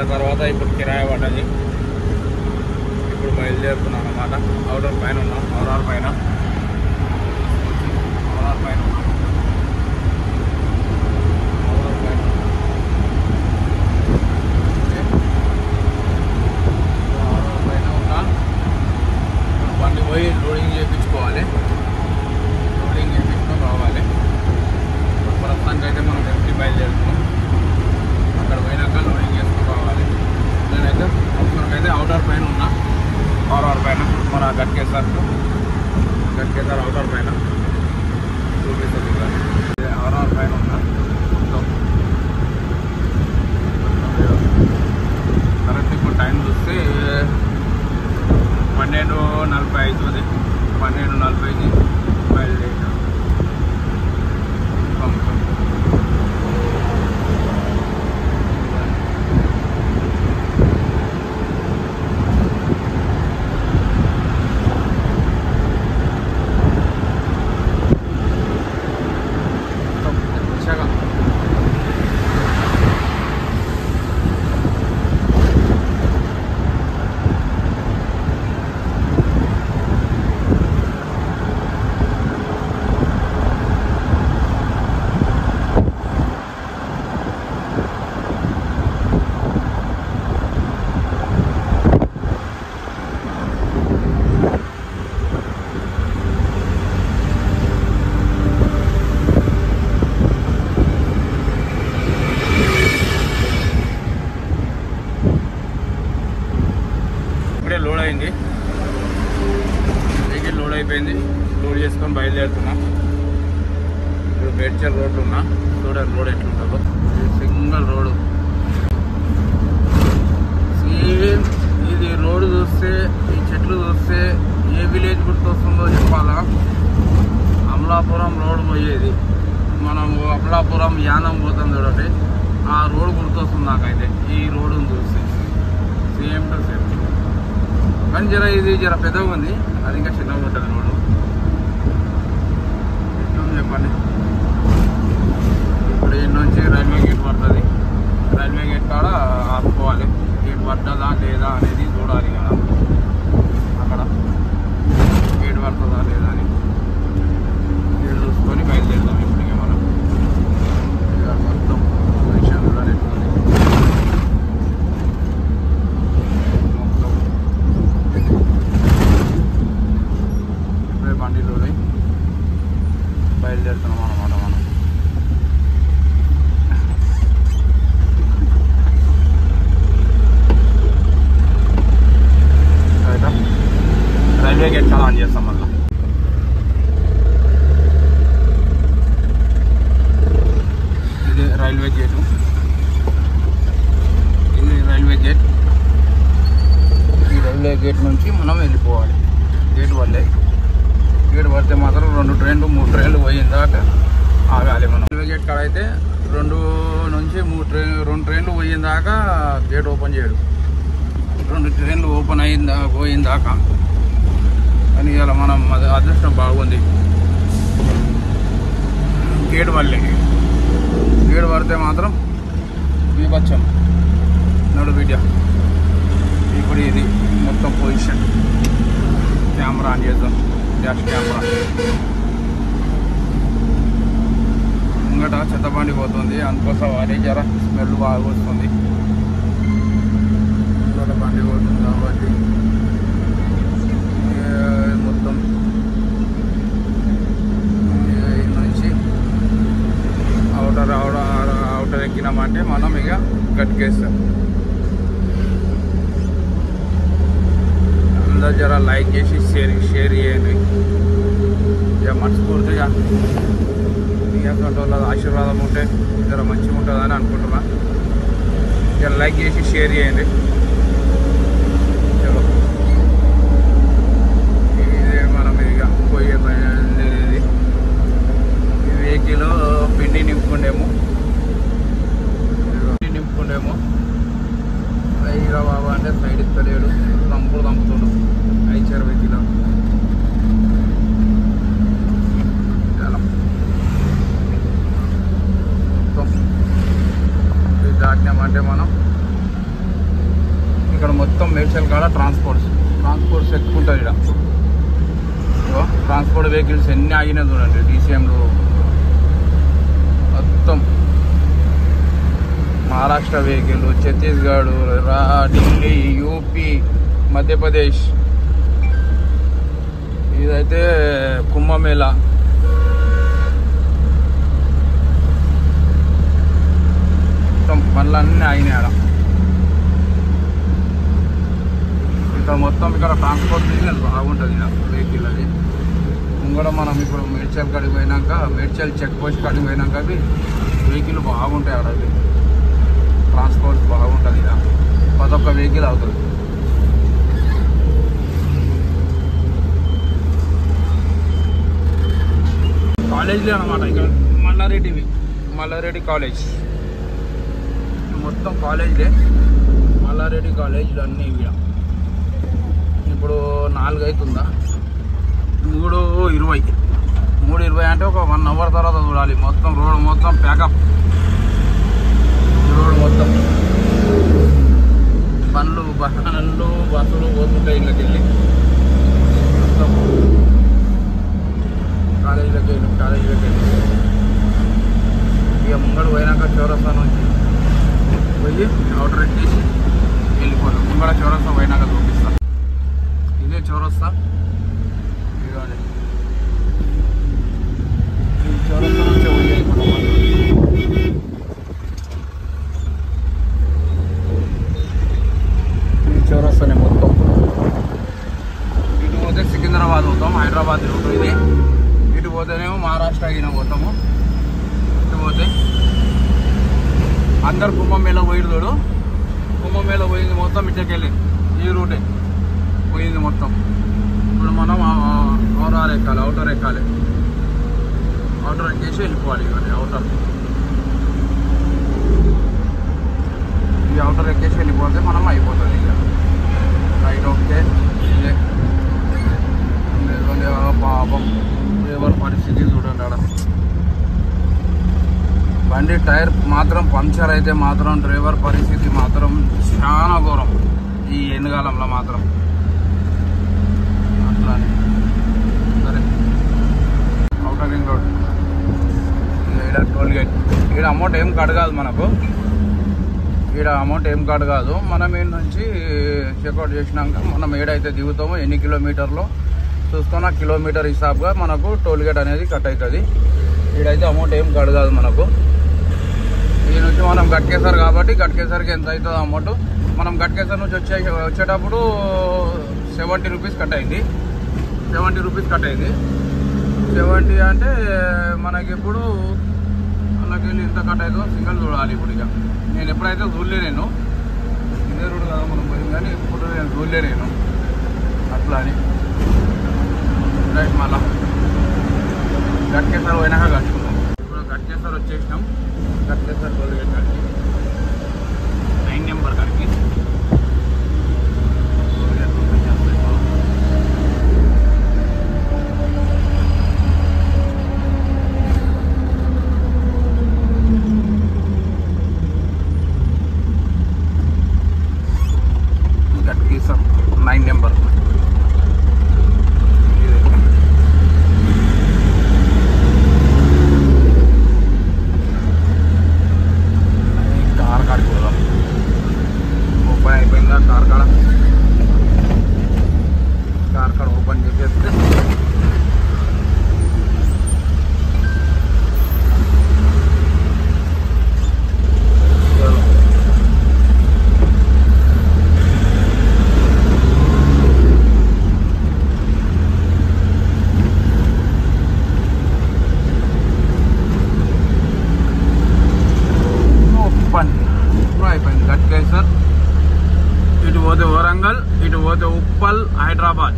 నెల తర్వాత ఇప్పుడు కిరాయి పడ్డది. ఇప్పుడు బయలుదేరుతున్నాం అన్నమాట. అవుటర్ పైన ఉన్నాం, అవురార్ పైన ఉన్నాం. బండి పోయి లోడింగ్ చేయించుకోవాలి. లోడింగ్ చేయించుకొని రావాలి. ప్రస్తుతానికి అయితే మనం ఎఫ్టీ బయలుదేరుతున్నాం. అక్కడ పోయినాక లోడింగ్ చేసుకుని రావాలి. నేనైతే ప్రస్తుతానికైతే అవుటర్ పైన ఉన్నా, ఆర్ఆర్ పైన మన గట్కేసార్ అవుటర్ పైన చూపిస్తుంది. ఆర్ఆర్ పైన ఉన్నా. కరెక్ట్ ఇప్పుడు టైం చూస్తే 12:40 అవుతుంది. 12:40కి బయలుదేరాం. లోడ్ అయింది, వెహికల్ లోడ్ అయిపోయింది. లోడ్ చేసుకొని బయలుదేరుతున్నా. ఇప్పుడు బేడ్చల్ రోడ్డు ఉన్నా. చూడండి రోడ్ ఎట్లుంటుందో. Single road. సేమ్ ఇది రోడ్డు చూస్తే, ఈ చెట్లు చూస్తే ఏ విలేజ్ గుర్తొస్తుందో చెప్పాలా. అమలాపురం రోడ్డు పోయేది, మనం అమలాపురం యానం పోతాం చూడండి, ఆ రోడ్డు గుర్తొస్తుంది నాకైతే ఈ రోడ్డును చూస్తే. Same to same. కానీ ఇది పెద్దగా ఉంది, అది ఇంకా చిన్నగా ఉంటుంది రోడ్డు. ఎట్లుంది చెప్పండి. ఇప్పుడు ఈ నుంచి రైల్వే గేట్ పడుతుంది. రైల్వే గేట్ కాడ ఆపుకోవాలి. గేట్ పడ్డదా లేదా అనేది చూడాలి కదా. అక్కడ గేట్ పడుతుందా లేదా అని గేట్ చూసుకొని బయలుదేరుతాం. ఇప్పటికే మనం మొత్తం పొజిషన్ కూడా ఎట్లుంది. బండిలో బయలుదేరుతున్నాం అన్నమాట మనం. రైల్వే గేట్ చాలా ఆన్ చేస్తాం మళ్ళీ. ఇది రైల్వే గేటు. ఇది రైల్వే గేట్. ఈ రైల్వే గేట్ నుంచి మనం వెళ్ళిపోవాలి. గేట్ వల్లే. గేట్ పడితే మాత్రం 2 ట్రైన్లు 3 ట్రైన్లు పోయిందాక ఆగాలి మనం. రైల్వే గేట్ కాడ అయితే 2 నుంచి 2 ట్రైన్లు పోయిందాక గేట్ ఓపెన్ చేయడు. 2 ట్రైన్లు ఓపెన్ పోయిందాకా. కానీ ఇలా మనం అదృష్టం బాగుంది. గేట్ వల్లే. గేట్ పడితే మాత్రం బీభత్సం నడు బిడ్డ. ఇప్పుడు ఇది మొత్తం పొజిషన్. కెమెరా ఆన్ చేద్దాం. Dash camera. ముంగట చెత్తబండి పోతుంది, అందుకోసం అది జర స్మెల్ బాగా వస్తుంది. బండి పోతుంది కాబట్టి మొత్తం నుంచి అవుటర్ ఎక్కినామంటే మనం ఇక గట్కేస్తాం. అందరూ జర లైక్ చేసి షేర్ చేయండి. ఇక మనస్ఫూర్తిగా అటువంటి వాళ్ళ ఆశీర్వాదం ఉంటే జర మంచిగా ఉంటుందని అనుకుంటున్నా. జర లైక్ చేసి షేర్ చేయండి. చలో ఇదే మనం ఇక పోయే ఇది. ఈ వెహికల్ పిండి నింపుకుండేమో ఇక బాబా అంటే సైడ్ ఇస్తలేడు, తంపుతుండు 5-20 కిలో. చాలా దాటినామంటే మనం మేడ్చల్ కాడ ట్రాన్స్పోర్ట్స్ ఎక్కువ ఉంటుంది ఇక్కడ. ట్రాన్స్పోర్ట్ వెహికల్స్ ఎన్ని ఆగినాయి చూడండి. DCMలు మొత్తం మహారాష్ట్ర వెహికల్, ఛత్తీస్గఢ్, ఢిల్లీ, యూపీ, మధ్యప్రదేశ్. ఇదైతే కుంభమేళా. మొత్తం పనులన్నీ ఆగినాయి ఆడ. ఇక్కడ మొత్తం ఇక్కడ ట్రాన్స్పోర్ట్ బిజినెస్ బాగుంటుంది ఇక్కడ వెహికల్. అది కూడా మనం ఇప్పుడు మేడ్చల్ కాడికి పోయినాక, మేడ్చల్ చెక్ పోస్ట్ కాడికి పోయినాక అవి వెహికల్ బాగుంటాయి ఆడ. అవి ట్రాన్స్పోర్ట్ బాగుంటుంది ఇక్కడ. ప్రతి ఒక్క వెహికల్ అవుతుంది. కాలేజీలే అన్నమాట ఇక్కడ. మల్లారెడ్డి కాలేజ్ మొత్తం కాలేజీలే. మల్లారెడ్డి కాలేజీలు అన్నీ ఇవి. ఇప్పుడు 4 అవుతుందా? 3:20 అంటే ఒక 1 అవర్ తర్వాత చూడాలి. మొత్తం రోడ్ మొత్తం ప్యాకప్. రోడ్ మొత్తం బండ్లు బస్సులు పోతుంటాయి ఇళ్ళకి వెళ్ళి. మొత్తం కాలేజీలోకి వెళ్ళి ఇక ముంగడు పోయినాక చౌరస్తా నుంచి పోయి అవుటర్ ఎక్కేసి వెళ్ళిపోతాం. ముంగడ చౌరస్తా పోయినాక చూపిస్తా. ఇదే చౌరస్తా. ఇదిగోండి, ఈ చౌరస్తా నుంచే పోయి వెళ్ళిపోతాం. ఈ చౌరస్తానే మొత్తం. ఇటు పోతే సికింద్రాబాద్ పోతాం, హైదరాబాద్ రూట్ ఇది. ఇటు పోతేనేమో మహారాష్ట్ర అయినా పోతాము. ఇటు పోతే అందరు కుంభమేళా పోయి చూడు. కుంభమేళా పోయింది మొత్తం ఇటుకెళ్ళి ఈ రూటే పోయింది మొత్తం. ఇప్పుడు మనం అవుటర్ ఎక్కాలి. అవుటర్ ఎక్కేసి వెళ్ళిపోవాలి. ఇవన్నీ అవుటర్. ఈ అవుటర్ ఎక్కేసి వెళ్ళిపోతే మనం అయిపోతుంది ఇక. Right okay. పాపం డ్రైవర్ పరిస్థితి చూడండి ఆడ. బండి టైర్ మాత్రం పంక్చర్ అయితే మాత్రం డ్రైవర్ పరిస్థితి మాత్రం చాలా ఘోరం ఈ ఎండాకాలంలో మాత్రం. అట్లానే సరే. అవుటర్ రింగ్ రోడ్ ఇక్కడ టోల్ గేట్. ఇక్కడ అమౌంట్ ఏం కట్ కాదు మనకు. మనం ఈ నుంచి చెక్అవుట్ చేసినాక మనం ఏడైతే దిగుతామో ఎన్ని కిలోమీటర్లో చూసుకున్న కిలోమీటర్ హిసాబ్గా మనకు టోల్ గేట్ అనేది కట్ అవుతుంది. ఈడైతే అమౌంట్ ఏం కట్ కాదు మనకు. ఈ నుంచి మనం గట్కేసర్ కాబట్టి గట్కేసర్కి ఎంత అవుతుందో అమౌంట్. మనం గట్కేసర్ నుంచి వచ్చేటప్పుడు 70 రూపీస్ కట్ అయింది. 70 అంటే మనకి ఇప్పుడు అలాగే ఎంత కట్ అవుతుందో సింగల్ చూడాలి. ఇప్పుడు ఇక నేను ఎప్పుడైతే చూడలేను, ఇదే రోడ్ కదా మనం పోయింది, కానీ ఇప్పుడు నేను చూడలేను అట్లా అని. రైట్, మళ్ళా గట్కేసర్ పోయినాక కట్టుకున్నాం. ఇప్పుడు గట్కేసర్ వచ్చేసినాం. గట్కేసర్ టోల్ గేట్ కాడికి 9 నెంబర్ కాడికి. గట్కేసర్ 9 నెంబర్. కార్ ఓపెన్ చేసేస్తే అయిపోయింది. గట్కేసర్. ఇటు పోతే వరంగల్, ఇటు పోతే ఉప్పల్, హైదరాబాద్.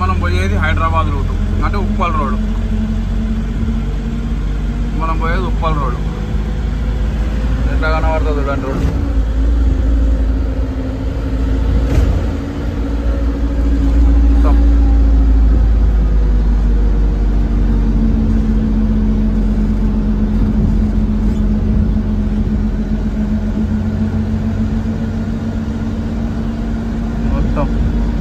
మనం పోయేది హైదరాబాద్ రూటు, అంటే ఉప్పల్ రోడ్. మనం పోయేది ఉప్పల్ రోడ్. ఎట్లా కనబడుతుంది చూడండి రోడ్. మొత్తం